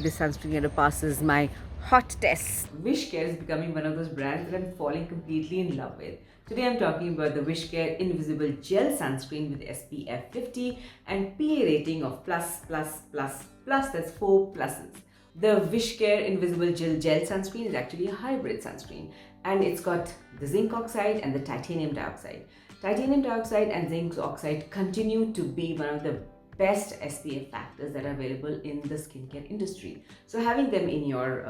This sunscreen passes my hot test. WishCare is becoming one of those brands that I'm falling completely in love with. Today I'm talking about the WishCare Invisible Gel Sunscreen with SPF 50 and PA rating of plus, that's 4 pluses. The WishCare Invisible Gel Sunscreen is actually a hybrid sunscreen, and it's got the zinc oxide and the titanium dioxide. Titanium dioxide and zinc oxide continue to be one of the best SPF factors that are available in the skincare industry. So having them in your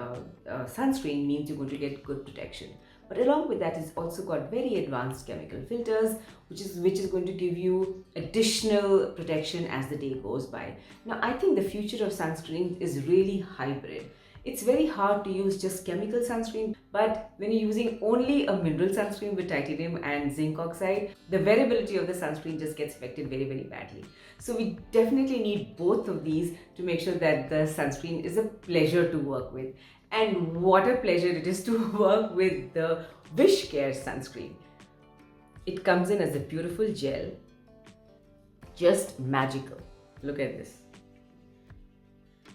sunscreen means you're going to get good protection. But along with that, it's also got very advanced chemical filters, which is going to give you additional protection as the day goes by. Now, I think the future of sunscreen is really hybrid. It's very hard to use just chemical sunscreen, but when you're using only a mineral sunscreen with titanium and zinc oxide, the wearability of the sunscreen just gets affected very, very badly. So we definitely need both of these to make sure that the sunscreen is a pleasure to work with. And what a pleasure it is to work with the WishCare sunscreen. It comes in as a beautiful gel, just magical. Look at this.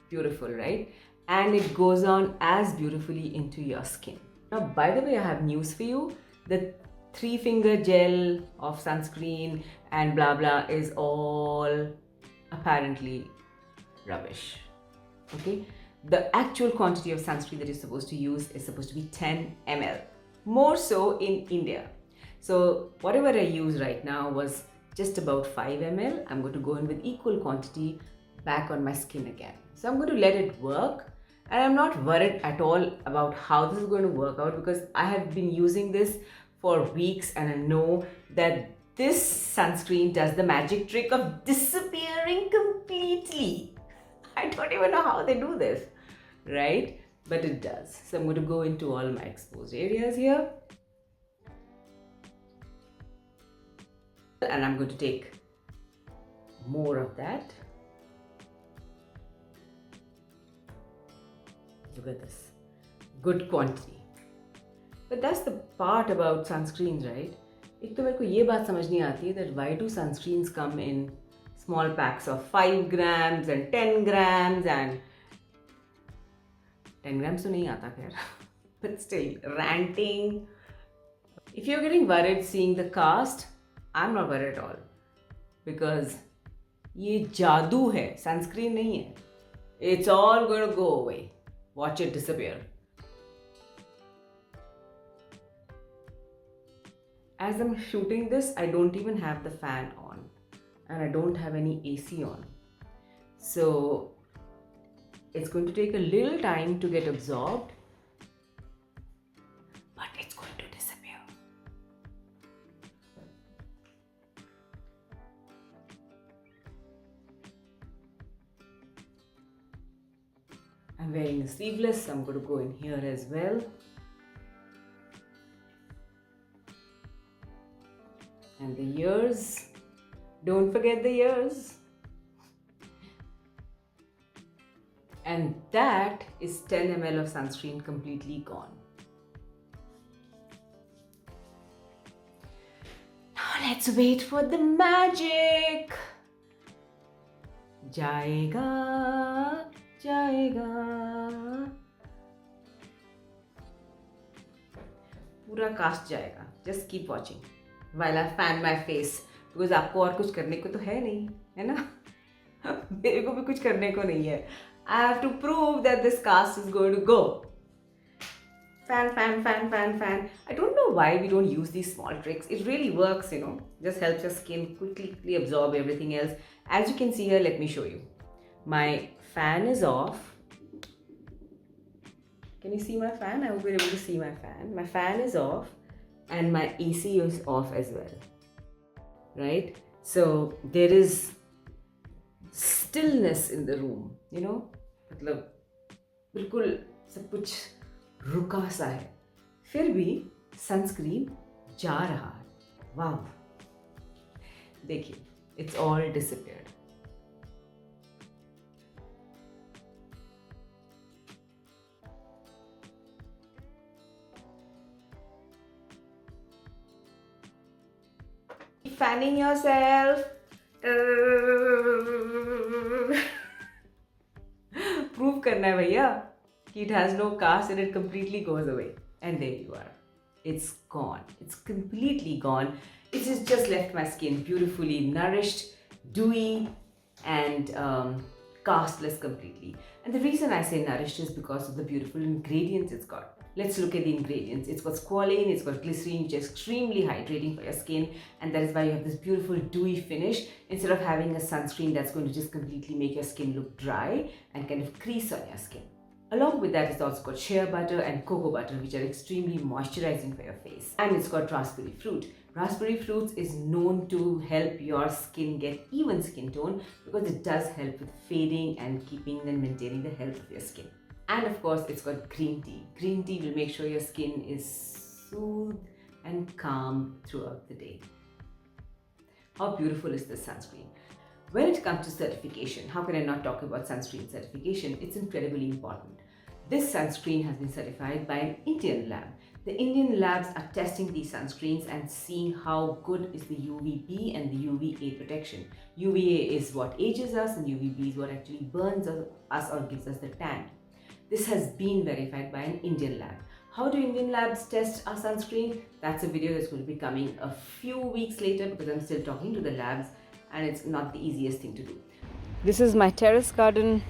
Beautiful, right? And it goes on as beautifully into your skin. Now, by the way, I have news for you. The 3-finger gel of sunscreen and blah blah is all apparently rubbish. Okay? The actual quantity of sunscreen that you're supposed to use is supposed to be 10 ml. More so in India. So whatever I use right now was just about 5 ml. I'm going to go in with equal quantity back on my skin again. So I'm going to let it work. And I'm not worried at all about how this is going to work out, because I have been using this for weeks and I know that this sunscreen does the magic trick of disappearing completely. I don't even know how they do this, right? But it does. So I'm going to go into all my exposed areas here. And I'm going to take more of that. Look at this. Good quantity. But that's the part about sunscreens, right? एक तो मेरे को ये बात समझ नहीं आती that why do sunscreens come in small packs of 5 grams and 10 grams and 10 grams तो नहीं आता खैर. But still, ranting. If you're getting worried seeing the cast, I'm not worried at all. Because ये जादू है, sunscreen नहीं है. It's all going to go away. Watch it disappear. As I'm shooting this, I don't even have the fan on and I don't have any AC on. So it's going to take a little time to get absorbed, but it's going to disappear. I'm wearing the sleeveless, so I'm going to go in here as well. And the ears, don't forget the ears. And that is 10 ml of sunscreen completely gone. Now let's wait for the magic. Jayega, jayega. पूरा cast जाएगा. Just keep watching while I fan my face, because आपको और कुछ करने को तो है नहीं, है ना? मेरे को भी कुछ करने को नहीं है. I have to prove that this cast is going to go. Fan, fan, fan, fan, fan. I don't know why we don't use these small tricks. It really works, you know. Just helps your skin quickly absorb everything else. As you can see here, let me show you. My fan is off. Can you see my fan? I hope you're able to see my fan. My fan is off and my AC is off as well. Right? So there is stillness in the room, you know. मतलब बिल्कुल सब कुछ रुका सा है. फिर भी sunscreen जा रहा है. वाव. देखिए, it's all disappeared. Fanning yourself. Proof karna hai bhaiya. It has no cast and it completely goes away. And there you are. It's gone. It's completely gone. It has just left my skin beautifully nourished, dewy, and castless completely. And the reason I say nourished is because of the beautiful ingredients it's got. Let's look at the ingredients. It's got squalane, it's got glycerine, which is extremely hydrating for your skin, and that is why you have this beautiful dewy finish instead of having a sunscreen that's going to just completely make your skin look dry and kind of crease on your skin. Along with that, it's also got shea butter and cocoa butter, which are extremely moisturizing for your face. And it's got raspberry fruit. Raspberry fruit is known to help your skin get even skin tone because it does help with fading and keeping and maintaining the health of your skin. And of course, it's got green tea. Green tea will make sure your skin is soothed and calm throughout the day. How beautiful is this sunscreen? When it comes to certification, how can I not talk about Sunscreen Certification? It's incredibly important. This sunscreen has been certified by an Indian lab. The Indian labs are testing these sunscreens and seeing how good is the UVB and the UVA protection. UVA is what ages us and UVB is what actually burns us or gives us the tan. This has been verified by an Indian lab. How do Indian labs test our sunscreen? That's a video that's going to be coming a few weeks later because I'm still talking to the labs and it's not the easiest thing to do. This is my terrace garden.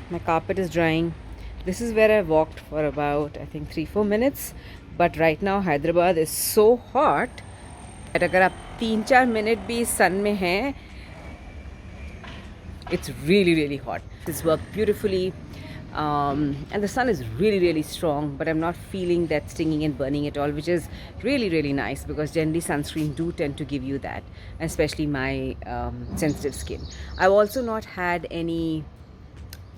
My carpet is drying. This is where I walked for about, I think, 3-4 minutes. But right now Hyderabad is so hot that अगर आप 3-4 minute भी sun में हैं, it's really hot. This worked beautifully. And the sun is really strong, but I'm not feeling that stinging and burning at all, which is really nice because generally sunscreen do tend to give you that, especially my sensitive skin. I've also not had any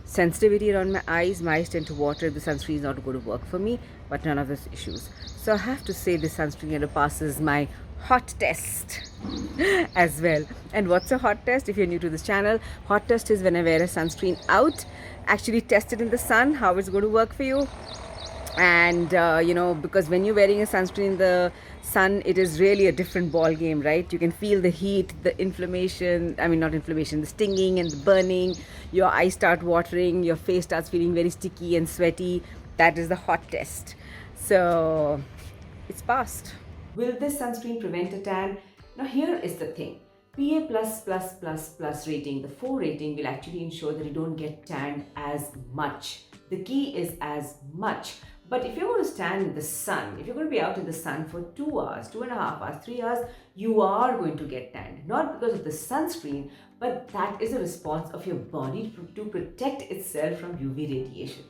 sensitivity around my eyes. My eyes tend to water if the sunscreen is not going to work for me, but none of those issues. So I have to say this sunscreen passes my hot test as well. And what's a hot test? If you're new to this channel, hot test is when I wear a sunscreen out, actually test it in the sun, how it's going to work for you. And because when you're wearing a sunscreen in the sun, it is really a different ball game, right? You can feel the heat, the inflammation, not inflammation, the stinging and the burning. Your eyes start watering, your face starts feeling very sticky and sweaty. That is the hot test. So it's passed. Will this sunscreen prevent a tan? Now here is the thing. PA++++ rating, the 4 rating will actually ensure that you don't get tanned as much. The key is as much. But if you're going to stand in the sun, if you're going to be out in the sun for 2 hours, 2.5 hours, 3 hours, you are going to get tanned. Not because of the sunscreen, but that is a response of your body to protect itself from UV radiation.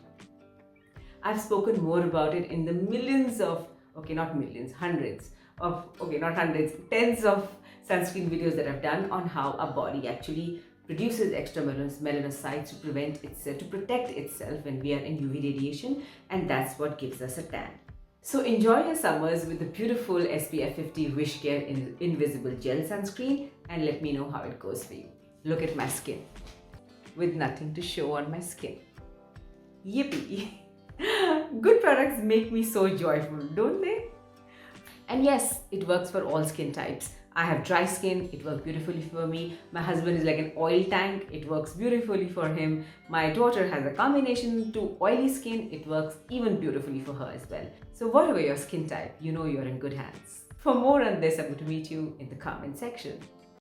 I've spoken more about it in the millions of, not millions, hundreds of, not hundreds, tens of sunscreen videos that I've done on how our body actually produces extra melanocytes to protect itself when we are in UV radiation, and that's what gives us a tan. So enjoy your summers with the beautiful SPF 50 WishCare Invisible Gel Sunscreen and let me know how it goes for you. Look at my skin with nothing to show on my skin. Yippee! Good products make me so joyful, don't they? And yes, it works for all skin types. I have dry skin, it works beautifully for me. My husband is like an oil tank, it works beautifully for him. My daughter has a combination to oily skin, it works even beautifully for her as well. So whatever your skin type, you know you're in good hands. For more on this, I'm going to meet you in the comment section.